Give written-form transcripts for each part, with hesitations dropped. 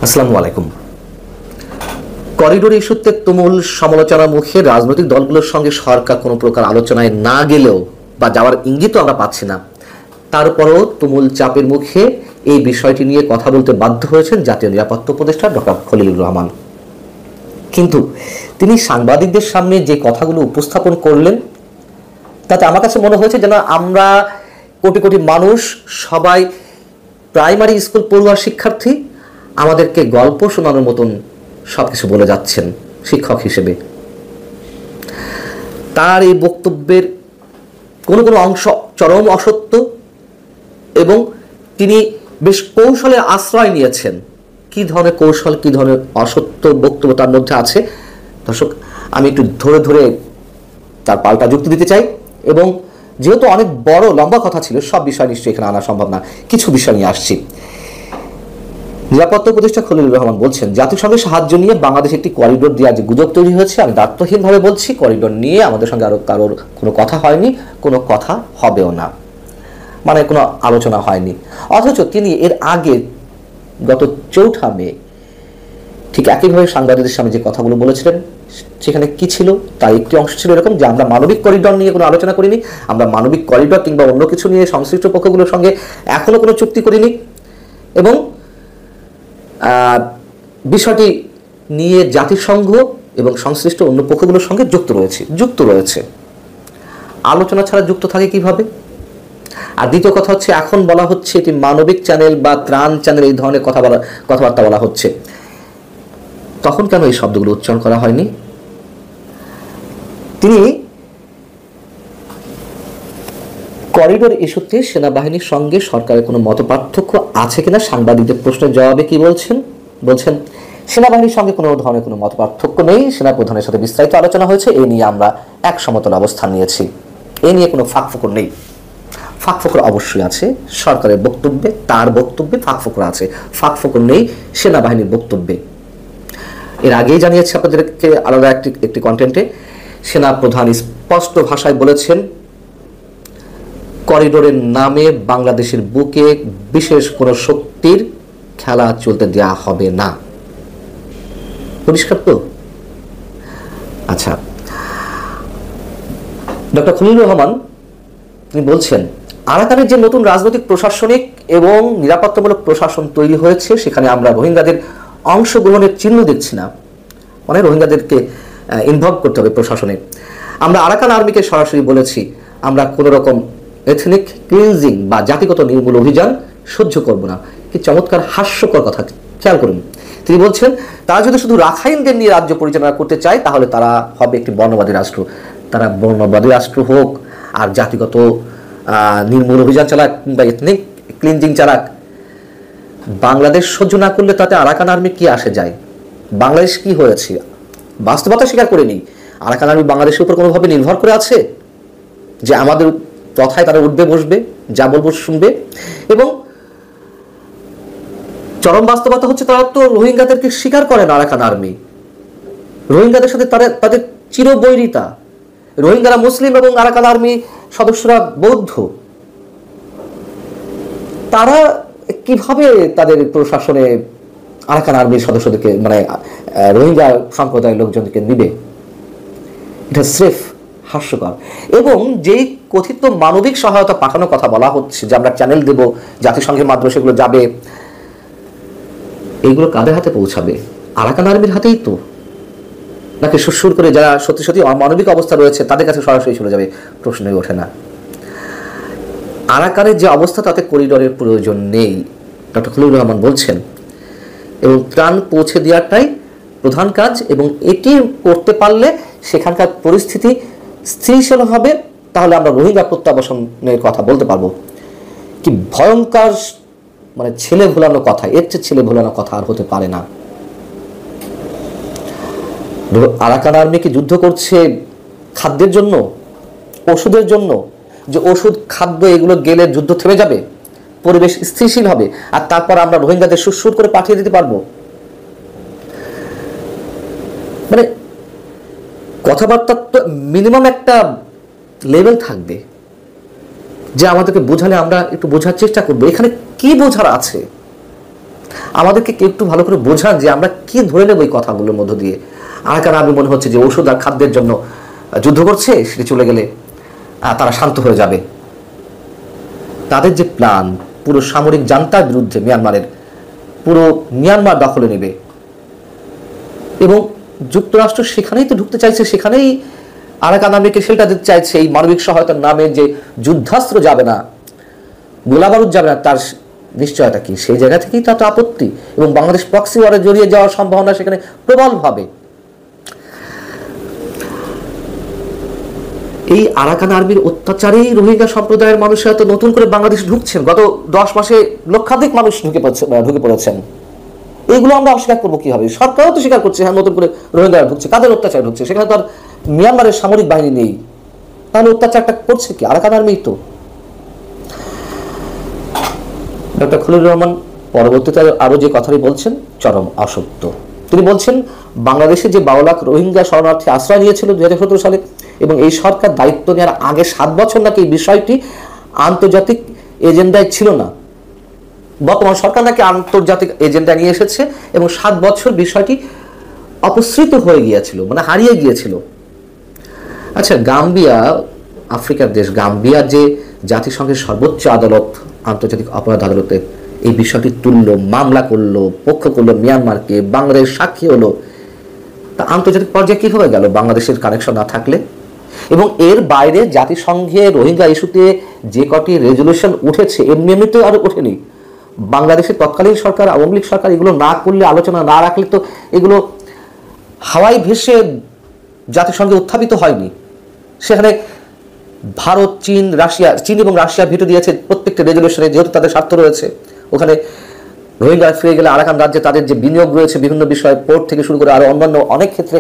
আসসালামু আলাইকুম। করিডোর ইস্যুতে তুমুল সমালোচনার মুখে রাজনৈতিক দলগুলোর সঙ্গে সরকার কোনো প্রকার আলোচনায় না গেলেও বা যাওয়ার ইঙ্গিতও আমরা পাচ্ছি না, তারপরও তুমুল চাপের মুখে এই বিষয়টি নিয়ে কথা বলতে বাধ্য হয়েছেন জাতীয় নিরাপত্তা উপদেষ্টা ডক্টর খলিলুর রহমান। কিন্তু তিনি সাংবাদিকদের সামনে যে কথাগুলো উপস্থাপন করলেন তাতে আমার কাছে মনে হয়েছে যেন আমরা কোটি কোটি মানুষ সবাই প্রাইমারি স্কুল পড়ুয়া শিক্ষার্থী, আমাদেরকে গল্প শোনানোর মতন সবকিছু বলে যাচ্ছেন শিক্ষক হিসেবে। তার এই বক্তব্যের কোনো কোনো অংশ চরম অসত্য এবং তিনি বেশ কৌশলে আশ্রয় নিয়েছেন। কি ধরনের কৌশল, কি ধরনের অসত্য বক্তব্য তার মধ্যে আছে, দর্শক আমি একটু ধরে ধরে তার পাল্টা যুক্তি দিতে চাই। এবং যেহেতু অনেক বড় লম্বা কথা ছিল, সব বিষয় নিশ্চয়ই এখানে আনা সম্ভব না, কিছু বিষয় নিয়ে আসছি। নিরাপত্তা উপদেষ্টা খলিলুর রহমান বলছেন, জাতিসংঘের সাহায্য নিয়ে বাংলাদেশ একটি করিডোর দেওয়ার যে গুজব তৈরি হয়েছে, আমি দায়িত্বহীনভাবে বলছি, করিডোর নিয়ে আমাদের সঙ্গে আরো কারোর কোনো কথা হয়নি, কোনো কথা হবেও না, মানে কোনো আলোচনা হয়নি। অথচ তিনি এর আগে গত 4 মে ঠিক একইভাবে সাংবাদিকদের সামনে যে কথাগুলো বলেছিলেন, সেখানে কি ছিল তার একটি অংশ ছিল এরকম যে আমরা মানবিক করিডোর নিয়ে কোনো আলোচনা করিনি, আমরা মানবিক করিডোর কিংবা অন্য কিছু নিয়ে সংশ্লিষ্ট পক্ষগুলোর সঙ্গে এখনো কোনো চুক্তি করিনি, এবং বিষয়টি নিয়ে জাতিসংঘ এবং সংশ্লিষ্ট অন্য পক্ষগুলোর সঙ্গে যুক্ত রয়েছে। আলোচনা ছাড়া যুক্ত থাকে কিভাবে? আর দ্বিতীয় কথা হচ্ছে, এখন বলা হচ্ছে এটি মানবিক চ্যানেল বা ত্রাণ চ্যানেল, এই ধরনের কথাবার্তা বলা হচ্ছে। তখন কেন এই শব্দগুলো উচ্চারণ করা হয়নি? তিনি করিডোর ইস্যুতে সেনাবাহিনীর সঙ্গে সরকারের কোনো মতপার্থক্য আছে কিনা সাংবাদিকদের প্রশ্নের জবাবে কি বলছেন সেনাবাহিনীর সঙ্গে কোনো ধরনের কোনো মতপার্থক্য নেই, সেনাপ্রধানের সাথে বিস্তারিত আলোচনা হয়েছে, এই নিয়ে আমরা এক সমতল অবস্থান নিয়েছি, এই নিয়ে কোনো ফাঁকফোকর নেই। ফাঁকফোকর অবশ্যই আছে সরকারের বক্তব্যে, তার বক্তব্যে ফাঁকফোকর আছে, ফাঁকফোকর নেই সেনাবাহিনীর বক্তব্যে। এর আগেই জানিয়েছি আপনাদেরকে আলাদা একটি কন্টেন্টে, সেনাপ্রধান স্পষ্ট ভাষায় বলেছেন, করিডোরের নামে বাংলাদেশের বুকে বিশেষ কোনো শক্তির খেলা চলতে দেওয়া হবে না। পরিষ্কার তো? আচ্ছা, ডক্টর খলিলুর রহমান তিনি বলছেন, আরাকানের যে নতুন রাজনৈতিক, প্রশাসনিক এবং নিরাপত্তামূলক প্রশাসন তৈরি হয়েছে, সেখানে আমরা রোহিঙ্গাদের অংশগ্রহণের চিহ্ন দেখছি না। মানে রোহিঙ্গাদেরকে ইনভলভ করতে হবে প্রশাসনে। আমরা আরাকান আর্মিকে সরাসরি বলেছি, আমরা কোনো রকম এথনিক ক্লিনজিং বা জাতিগত নির্মূল অভিযান সহ্য করব না। কি চমৎকার হাস্যকর কথা, খেয়াল করুন। তিনি বলছেন, তারা যদি শুধু রাখাইনদের নিয়ে রাজ্য পরিচালনা করতে চায়, তাহলে তারা হবে একটি বর্ণবাদী রাষ্ট্র। তারা বর্ণবাদী রাষ্ট্র হোক আর জাতিগত নির্মূল অভিযান চালাক কিংবা এথনিক ক্লিনজিং চালাক, বাংলাদেশ সহ্য না করলে তাতে আরাকান আর্মি কি আসে যায়? বাংলাদেশ কি হয়েছে? বাস্তবতা স্বীকার করে নিই, আরাকান আর্মি বাংলাদেশের উপর কোনোভাবে নির্ভর করে আছে যে আমাদের কথায় তারা উঠবে বসবে, যা বলবো শুনবে? এবং চরম বাস্তবতা হচ্ছে, তারা তো রোহিঙ্গাদেরকে স্বীকার করে না। আরাকান আর্মি রোহিঙ্গাদের সাথে তাদের চিরবৈরিতা। রোহিঙ্গারা মুসলিম এবং আরাকান আর্মি সদস্যরা বৌদ্ধ। তারা কিভাবে তাদের প্রশাসনে আরাকান আর্মির সদস্যদেরকে, মানে রোহিঙ্গা সম্প্রদায়ের লোকজনকে নিবে? এটা স্রেফ হাস্যকর। এবং যেই কথিত মানবিক সহায়তা পাঠানোর কথা বলা হচ্ছে, যে আমরা চ্যানেল দেব, জাতিসংঘের মাধ্যমে সেগুলো যাবে, এইগুলো কাদের হাতে পৌঁছাবে? আরাকান আর্মির হাতেই তো, নাকি সুর করে যারা সত্যি সত্যি অমানবিক অবস্থা রয়েছে তাদের কাছে সরাসরি চলে যাবে? প্রশ্নই ওঠে না। আরাকানের যে অবস্থা, তাতে করিডোরের প্রয়োজন নেই, ডক্টর খলিলুর রহমান বলছেন। এবং ত্রাণ পৌঁছে দেওয়াটাই প্রধান কাজ, এবং এটি করতে পারলে সেখানকার পরিস্থিতি স্থিতিশীল হবে, তাহলে আমরা রোহিঙ্গা প্রত্যাবাসনের কথা বলতে পারবো। কি ভয়ঙ্কর, মানে ছেলে ভোলানো কথা, এর চেয়ে ছেলে ভোলানো কথা আর হতে পারে না। আরাকান আর্মি কি যুদ্ধ করছে খাদ্যের জন্য, ওষুধের জন্য, যে ওষুধ খাদ্য এগুলো গেলে যুদ্ধ থেমে যাবে, পরিবেশ স্থিতিশীল হবে, আর তারপর আমরা রোহিঙ্গাদের সুর করে পাঠিয়ে দিতে পারবো? মানে কথাবার্তার তো মিনিমাম একটা লেভেল থাকবে, যে আমাদেরকে বোঝালে আমরা একটু বোঝার চেষ্টা করবো এখানে কি বোঝার আছে। আমাদেরকে কেউ একটু ভালো করে বোঝান যে আমরা কি ধরে নেব এই কথাগুলোর মধ্য দিয়ে। আরাকান আর্মি মনে হচ্ছে যে ঔষধ আর খাদ্যের জন্য যুদ্ধ করছে, সেটি চলে গেলে তারা শান্ত হয়ে যাবে। তাদের যে প্ল্যান, পুরো সামরিক জান্তার বিরুদ্ধে মিয়ানমারের, পুরো মিয়ানমার দখলে নেবে, এবং যুক্তরাষ্ট্র সেখানেই তো ঢুকতে চাইছে, সেখানেই আরাকান আর্মিকে সেটা দিতে চাইছে এই মানবিক সহায়তার নামে। যে যুদ্ধাস্ত্র যাবে না, গোলাবারুদ যাবে না, তার নিশ্চয়তা কি? সেই জায়গা থেকেই তার আপত্তি, এবং বাংলাদেশ প্রক্সি ওয়ারে জড়িয়ে যাওয়ার সম্ভাবনা সেখানে প্রবলভাবে। এই আরাকান আর্মির অত্যাচারেই রোহিঙ্গা সম্প্রদায়ের মানুষ হয়তো নতুন করে বাংলাদেশ ঢুকছেন। গত 10 মাসে লক্ষাধিক মানুষ ঢুকে পড়েছেন। এইগুলো আমরা অস্বীকার করবো কিভাবে? সরকারও তো স্বীকার করছে, হ্যাঁ নতুন করে রোহিঙ্গারা ঢুকছে। কাদের অত্যাচার ঢুকছে? সেখানে তো আর মিয়ানমারের সামরিক বাহিনী নেই, তাহলে অত্যাচারটা করছে কি? আরাকান আর্মি তো। ডক্টর খলিলুর রহমান পরবর্তীতে আরো যে কথাটি বলছেন চরম অসত্য। তিনি বলছেন বাংলাদেশে যে 12 লাখ রোহিঙ্গা শরণার্থী আশ্রয় নিয়েছিল 2017 সালে, এবং এই সরকার দায়িত্ব নেওয়ার আগে 7 বছর নাকি এই বিষয়টি আন্তর্জাতিক এজেন্ডায় ছিল না। বর্তমান সরকার নাকি আন্তর্জাতিক এজেন্ডা নিয়ে এসেছে, এবং 7 বছর বিষয়টি অপসৃত হয়ে গিয়েছিল, মানে হারিয়ে গিয়েছিল। আচ্ছা, গাম্বিয়া, আফ্রিকার দেশ গাম্বিয়া যে জাতিসংঘের সর্বোচ্চ আদালত, আন্তর্জাতিক অপরাধ আদালতে এই বিষয়টি তুললো, মামলা করলো, পক্ষ করলো মিয়ানমারকে, বাংলাদেশ সাক্ষী হলো, তা আন্তর্জাতিক পর্যায়ে কিভাবে গেল বাংলাদেশের কানেকশন না থাকলে? এবং এর বাইরে জাতিসংঘে রোহিঙ্গা ইস্যুতে যে কটি রেজলিউশন উঠেছে, এমনিতে আরো ওঠেনি। বাংলাদেশের তৎকালীন সরকার, আওয়ামী লীগ সরকার এগুলো না করলে, আলোচনা না রাখলে তো এগুলো হাওয়ায় ভেসে জাতিসংঘে উত্থাপিত হয়নি। সেখানে ভারত, চীন, রাশিয়া, চীন এবং রাশিয়া ভিটো দিয়েছে প্রত্যেকটা রেজলিউশনে, যেহেতু তাদের স্বার্থ রয়েছে। ওখানে রোহিঙ্গা ফিরে গেলে আরাকান রাজ্যে তাদের যে বিনিয়োগ রয়েছে বিভিন্ন বিষয়ে, পোর্ট থেকে শুরু করে আরো অন্যান্য অনেক ক্ষেত্রে,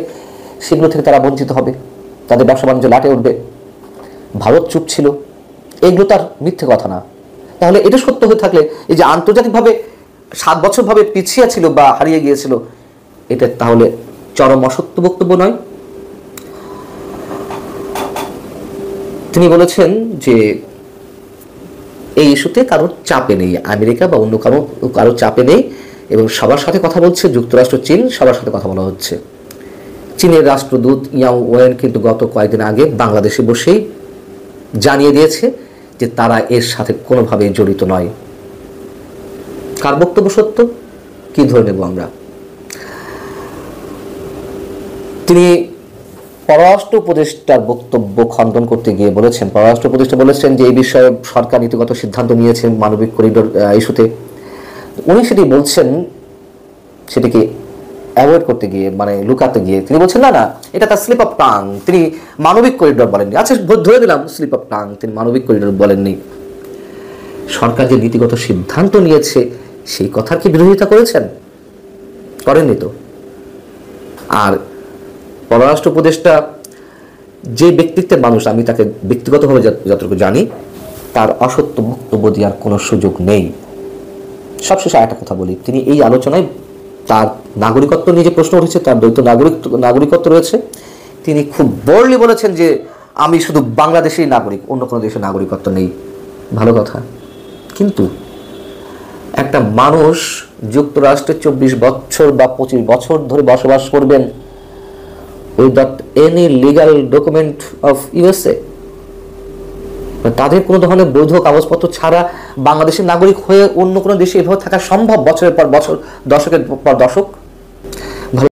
সেগুলো থেকে তারা বঞ্চিত হবে, তাদের ব্যবসা বাণিজ্য লাটে উঠবে। ভারত চুপ ছিল, এগুলো তার মিথ্যে কথা না। তাহলে এটা সত্য হয়ে থাকলে এই যে আন্তর্জাতিকভাবে 7 বছর ভাবে পিছিয়ে ছিল বা হারিয়ে গিয়েছিল, এটা তাহলে চরম অসত্য বক্তব্য নয়? তিনি বলেছেন যে এই ইস্যুতে কারোর চাপে নেই, আমেরিকা বা অন্য কারোর চাপে নেই, এবং সবার সাথে কথা বলছে যুক্তরাষ্ট্র, চীন, সবার সাথে কথা বলা হচ্ছে। চীনের রাষ্ট্রদূত ইয়াং ওয়েন কিন্তু গত কয়েকদিন আগে বাংলাদেশে বসেই জানিয়ে দিয়েছে যে তারা এর সাথে কোনোভাবেই জড়িত নয়। কার বক্তব্য সত্য, কি ধরে নেব আমরা? তিনি পররাষ্ট্র উপদেষ্টার বক্তব্য খণ্ডন করতে গিয়ে বলেছেন, পররাষ্ট্র উপদেষ্টা বলেছেন যে এই বিষয়ে সরকার নীতিগত সিদ্ধান্ত নিয়েছেন মানবিক করিডোর ইস্যুতে। উনি সেটি বলছেন, সেটিকে অ্যাভয়েড করতে গিয়ে, মানে লুকাতে গিয়ে তিনি বলছেন না, এটা তার স্লিপ অফ টাং, তিনি মানবিক করিডোর বলেননি। আচ্ছা, ধরে দিলাম স্লিপ অফ টাং, তিনি মানবিক করিডোর বলেননি। সরকার যে নীতিগত সিদ্ধান্ত নিয়েছে সেই কথার কি বিরোধিতা করেছেন? করেননি তো। আর পররাষ্ট্র উপদেষ্টা যে ব্যক্তিত্বের মানুষ, আমি তাকে ব্যক্তিগতভাবে যতটুকু জানি, তার অসত্য বক্তব্য দেওয়ার কোনো সুযোগ নেই। সবশেষে একটা কথা বলি, তিনি এই আলোচনায় তার নাগরিকত্ব নিয়ে যে প্রশ্ন উঠেছে, তার দ্বৈত নাগরিকত্ব রয়েছে, তিনি খুব বোল্ডলি বলেছেন যে আমি শুধু বাংলাদেশের নাগরিক, অন্য কোনো দেশের নাগরিকত্ব নেই। ভালো কথা, কিন্তু একটা মানুষ যুক্তরাষ্ট্রে 24 বছর বা 25 বছর ধরে বসবাস করবেন without any legal document of USA, তাদের কোনো ধরনের বৈধ কাগজপত্র ছাড়া বাংলাদেশের নাগরিক হয়ে অন্য কোনো দেশে এভাবে থাকা সম্ভব বছরের পর বছর, দশকের পর দশক?